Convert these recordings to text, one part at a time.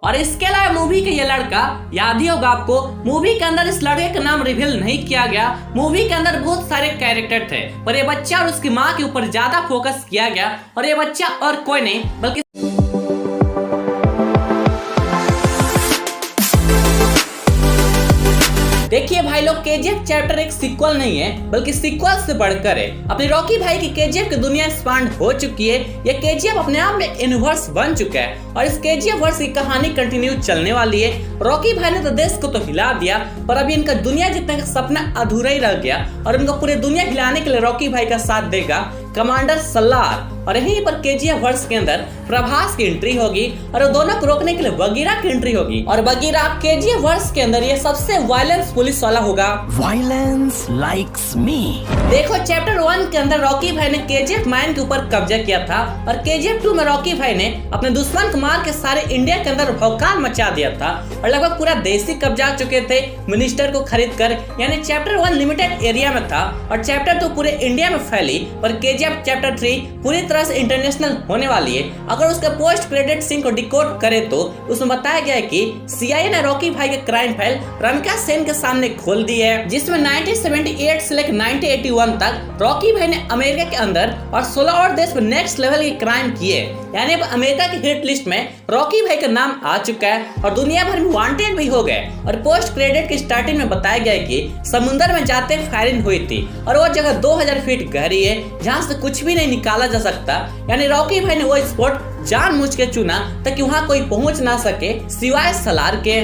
और इसके अलावा मूवी का ये लड़का याद ही होगा आपको, मूवी के अंदर इस लड़के का नाम रिवील नहीं किया गया। मूवी के अंदर बहुत सारे कैरेक्टर थे पर ये बच्चा और उसकी माँ के ऊपर ज्यादा फोकस किया गया और ये बच्चा और कोई नहीं बल्कि देखिए भाई लोग, केजीएफ चैप्टर एक सीक्वल नहीं है बल्कि सीक्वल से बढ़कर है। अपने रॉकी भाई की केजीएफ की दुनिया एक्सपांड हो चुकी है। ये केजीएफ अपने आप में एक यूनिवर्स बन चुका है और इस केजीएफ वर्ष की कहानी कंटिन्यू चलने वाली है। रॉकी भाई ने तो देश को तो हिला दिया पर अभी इनका दुनिया जीतने का सपना अधूरा ही रह गया और इनको पूरे दुनिया हिलाने के लिए रॉकी भाई का साथ देगा कमांडर सलार। और यहीं पर केजीएफ वर्ष के अंदर प्रभास की एंट्री होगी और दोनों को रोकने के लिए बगीरा की एंट्री होगी। और बगीरा केजीएफ वर्ष के अंदर ये सबसे वायलेंस पुलिस वाला होगा। Violence likes me. देखो चैप्टर 1 के अंदर रॉकी भाई ने केजीएफ मैन के ऊपर कब्जा किया था और केजीएफ 2 में रॉकी भाई ने अपने दुश्मन को मार के सारे इंडिया के अंदर भौकाल मचा दिया था और लगभग पूरा देश ही कब्जा चुके थे मिनिस्टर को खरीद कर। यानी चैप्टर 1 लिमिटेड एरिया में था और चैप्टर 2 पूरे इंडिया में फैली पर केजीएफ चैप्टर 3 पूरी तरह से इंटरनेशनल होने वाली है। अगर उसके पोस्ट क्रेडिट सीन को डिकोड करे तो उसमें बताया गया है कि सीआईए ने रॉकी भाई के क्राइम फाइल रमिका सेन के सामने खोल दी है, जिसमें 1978 से लेकर 1981 तक रॉकी भाई ने अमेरिका के अंदर और 16 और देश में नेक्स्ट लेवल के क्राइम किए। यानी अब अमेरिका की हिट लिस्ट में रॉकी भाई का नाम आ चुका है और दुनिया भर में वांटेड भी हो गए। और पोस्ट क्रेडिट की स्टार्टिंग में बताया गया है कि समुद्र में जाते फायरिंग हुई थी और वो जगह 2000 फीट गहरी है जहाँ से कुछ भी नहीं निकाला जा सकता। यानी रॉकी भाई ने वो स्पॉट जानबूझ के चुना ताकि वहाँ कोई पहुँच ना सके सिवाय सलार के।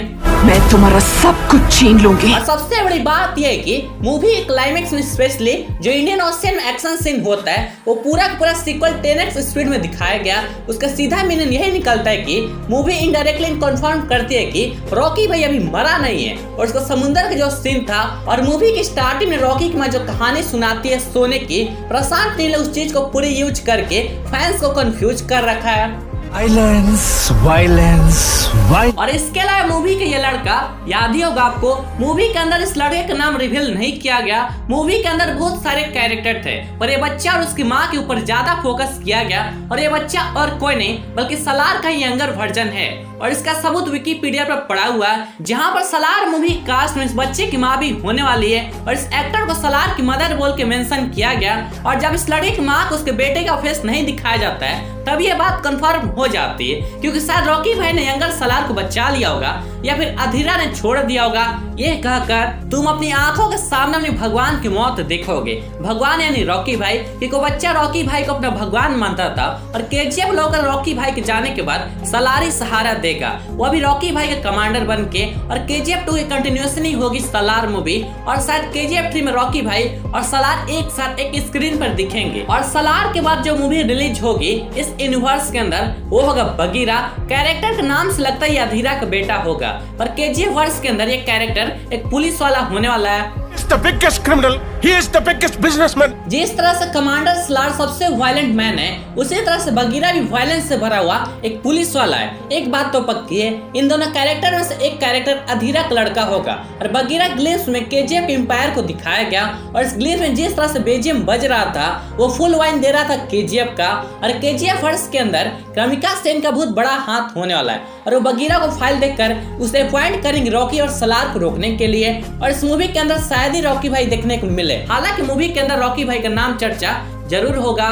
मैं तुम्हारा सब कुछ छीन लूंगी। और सबसे बड़ी बात यह है कि मूवी क्लाइमेक्स में स्पेशली जो इंडियन ओशियन में एक्शन सीन होता है वो पूरा का पूरा सीक्वल 10x स्पीड में दिखाया गया। उसका सीधा मीनिंग यही निकलता है कि मूवी इनडायरेक्टली कंफर्म करती है कि रॉकी भाई अभी मरा नहीं है। और उसका समुद्र का जो सीन था और मूवी की स्टार्टिंग में रॉकी की माँ जो कहानी सुनाती है सोने की, प्रशांत नील उस चीज को पूरी यूज करके फैंस को कंफ्यूज कर रखा है। Violence violence violence. और इसके अलावा मूवी का ये लड़का याद ही होगा आपको, मूवी के अंदर इस लड़के का नाम रिवील नहीं किया गया। मूवी के अंदर बहुत सारे कैरेक्टर थे पर ये बच्चा और उसकी माँ के ऊपर ज्यादा फोकस किया गया और ये बच्चा और कोई नहीं बल्कि सलार का यंगर वर्जन है। और इसका सबूत विकिपीडिया पर पड़ा हुआ है जहाँ पर सलार मूवी कास्ट में इस बच्चे की माँ भी होने वाली है और इस एक्टर को सलार की मदर बोल के मेंशन किया गया। और जब इस लड़के की माँ को उसके बेटे का फेस नहीं दिखाया जाता है तब ये बात कंफर्म हो जाती है क्योंकि शायद रॉकी भाई ने यंगर सलार को बचा लिया होगा या फिर अधीरा ने छोड़ दिया होगा। ये कहकर तुम अपनी आंखों के सामने अपने भगवान की मौत देखोगे। भगवान यानी रॉकी भाई, क्योंकि बच्चा रॉकी भाई को अपना भगवान मानता था और केजीएफ लोग रॉकी भाई के जाने के बाद सलारी सहारा देगा। वो अभी रॉकी भाई के कमांडर बन के और केजीएफ 2 की कंटिन्यूएशन ही होगी सलार मूवी और शायद केजीएफ 3 में रॉकी भाई और सलार एक साथ एक स्क्रीन पर दिखेंगे। और सलार के बाद जो मूवी रिलीज होगी इस यूनिवर्स के अंदर वो होगा बगीरा। कैरेक्टर के नाम से लगता है अधीरा का बेटा होगा पर केजीएफ वर्ष के अंदर ये कैरेक्टर एक पुलिस वाला होने वाला है। The biggest criminal. He is the biggest businessman. जिस तरह से कमांडर सलार सबसे वायलेंट मैन है उसी तरह से बगीरा भी वायलेंस से भरा हुआ एक पुलिस वाला है। एक बात तो पक्की है, इन दोनों कैरेक्टर में से एक कैरेक्टर अधीरा का लड़का होगा। और बगीरा ग्लिम्स में केजीएफ एम्पायर को दिखाया गया और इस ग्लिम्स में जिस तरह से बीजीएम बज रहा था वो फुल वाइन दे रहा था केजीएफ का। और केजीएफ वर्ष के अंदर रमिका सेन का बहुत बड़ा हाथ होने वाला है और वो बगीरा को फाइल देखकर उसे अपॉइंट करेंगे रॉकी और सलार को रोकने के लिए। और इस मूवी के अंदर शायद ही रॉकी भाई देखने को मिले, हालांकि मूवी के अंदर रॉकी भाई का नाम चर्चा जरूर होगा।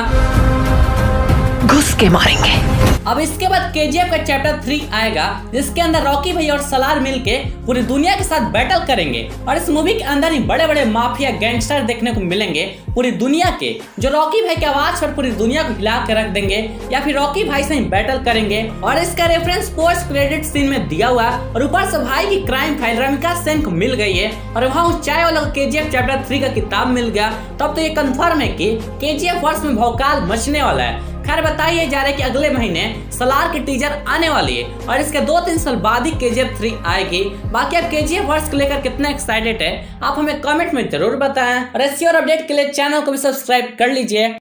घुस के मारेंगे। अब इसके बाद केजीएफ का चैप्टर 3 आएगा जिसके अंदर रॉकी भाई और सलार मिलके पूरी दुनिया के साथ बैटल करेंगे। और इस मूवी के अंदर ही बड़े बड़े माफिया गैंगस्टर देखने को मिलेंगे पूरी दुनिया के, जो रॉकी भाई की आवाज पर पूरी दुनिया को हिला कर रख देंगे या फिर रॉकी भाई से ही बैटल करेंगे। और इसका रेफरेंस पोस्ट क्रेडिट सीन में दिया हुआ और ऊपर से भाई की क्राइम फाइल रमिका सेन को मिल गई है और वहाँ उस चाय वाला केजीएफ चैप्टर 3 का किताब मिल गया। तब तो ये कंफर्म है कि केजीएफ वर्ष में भौकाल मचने वाला है। खैर बताइए जा रहा है कि अगले महीने सलार की टीजर आने वाली है और इसके 2-3 साल बाद ही केजीएफ 3 आएगी। बाकी आप केजीएफ वर्ष को लेकर कितना एक्साइटेड है आप हमें कमेंट में जरूर बताएं और ऐसी और अपडेट के लिए चैनल को भी सब्सक्राइब कर लीजिए।